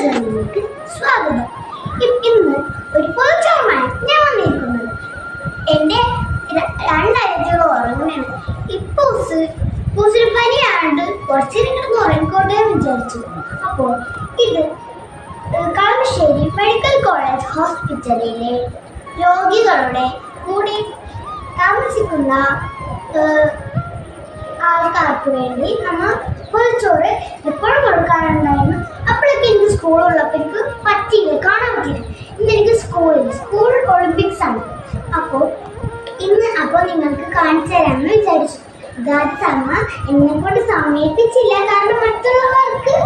ജേർണിയിലേക്ക് സ്വാഗതം. ഇന്ന് ഒരു പൊതുച്ചോറുമായി ഞാൻ വന്നിരിക്കുന്നത് എൻ്റെ രണ്ടയറ്റുകൾ ഉറങ്ങുകയാണ്. ഇപ്പൊ പൂസിന് പനിയാണ്ട് കുറച്ചേരം കിടന്ന് ഉറങ്ങിക്കോട്ടെ എന്ന് വിചാരിച്ചു. അപ്പോൾ ഇത് കളമശ്ശേരി മെഡിക്കൽ കോളേജ് ഹോസ്പിറ്റലിലെ രോഗികളുടെ കൂടെ താമസിക്കുന്ന ആൾക്കാർക്ക് വേണ്ടി നമ്മൾ പൊതിച്ചോറ് എപ്പോഴും കൊടുക്കാറുണ്ടായിരുന്നു. അപ്പോഴൊക്കെ എനിക്ക് സ്കൂളുള്ളപ്പോൾ എനിക്ക് പറ്റിയില്ല, കാണാൻ പറ്റില്ല. ഇന്ന് എനിക്ക് സ്കൂൾ ഒളിമ്പിക്സ് ആണ്. അപ്പോൾ നിങ്ങൾക്ക് കാണിച്ചു തരാമെന്ന് വിചാരിച്ചു. അമ്മ എന്നെ കൊണ്ട് സമയപ്പിച്ചില്ല, കാരണം മറ്റുള്ളവർക്ക്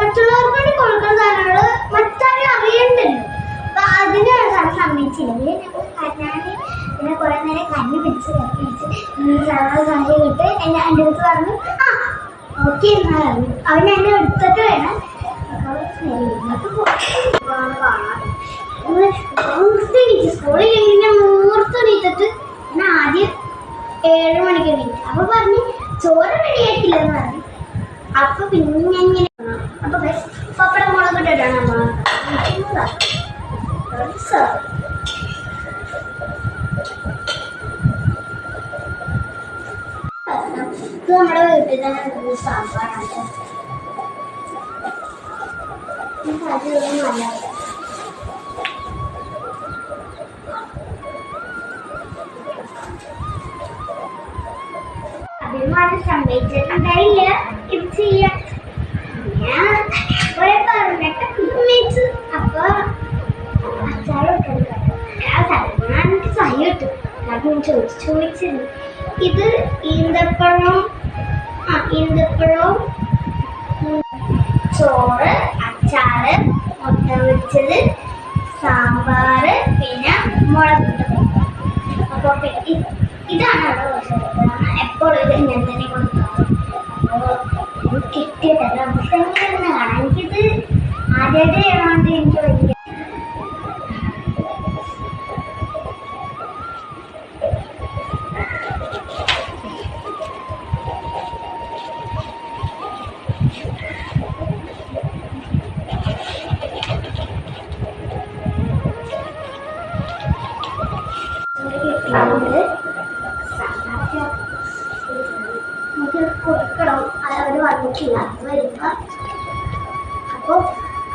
മറ്റുള്ളവർക്ക് കൊടുക്കുന്ന സാധനങ്ങൾ മറ്റാരും അറിയണ്ടല്ലോ. അപ്പൊ അതിനാണ് സമ്മതിച്ചില്ല. ഞാൻ കുറെ നേരം കഞ്ഞി പിടിച്ച് സാഹചര്യം ഇട്ട് എൻ്റെ അടുത്ത് പറഞ്ഞു ഓക്കെ എന്നാ പറഞ്ഞു. അവൻ എന്നെ എടുത്തിട്ട് വേണം സ്കൂളിൽ കഴിഞ്ഞാൽ മൂർത്തെണീറ്റിട്ട് ഞാൻ ആദ്യം 7 മണിക്ക് എണീറ്റു. അപ്പൊ പറഞ്ഞു ചോറ് റെഡിയാക്കില്ലെന്ന് പറഞ്ഞു. അപ്പൊ പിന്നെ ഞാൻ ഇങ്ങനെ അപ്പൊ പപ്പടം മുളക് ഇട്ടിട്ടാണ് അമ്മ ഇത് നമ്മുടെ വീട്ടിൽ തന്നെ സാമ്പാറാണ്. അഭിമാനം സംഭവിച്ചിട്ടുണ്ടായില്ല. ഇത് ചെയ്യാൻ ഞാൻ കുറെ പറഞ്ഞിട്ട് മേടിച്ചു. അപ്പൊ അച്ചാറൊക്കെ എനിക്ക് സഹി കിട്ടും. അത് ഞാൻ ചോദിച്ചിരുന്നു. ഇത് ഈന്തപ്പഴവും ചോറ്, അച്ചാറ്, മുട്ട പൊരിച്ചത്, സാമ്പാറ്, പിന്നെ മുളകിട്ടത്. അപ്പൊ ഇതാണ് അവിടെ ദോശ. എപ്പോഴും ഇത് ഞാൻ തന്നെ കൊടുക്കാറ്. അപ്പോൾ കിട്ടിയിട്ടല്ല അവസരങ്ങൾ കാണാൻ എനിക്കിത് ആദ്യമായിട്ട് ചെയ്യണമെന്ന് എനിക്ക് വലിയ നമുക്ക് കൊടുക്കണം. അതവർ വന്നിട്ടില്ല വരുമ്പ. അപ്പോൾ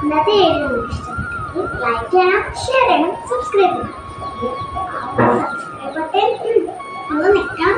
ഇന്നത്തെ വീഡിയോ നിങ്ങൾക്ക് ഇഷ്ടപ്പെട്ടെങ്കിൽ ലൈക്ക് ചെയ്യണം, ഷെയർ ചെയ്യണം, സബ്സ്ക്രൈബ് ചെയ്യണം. സബ്സ്ക്രൈബ് ബട്ടൺ ഒന്ന് നിൽക്കണം.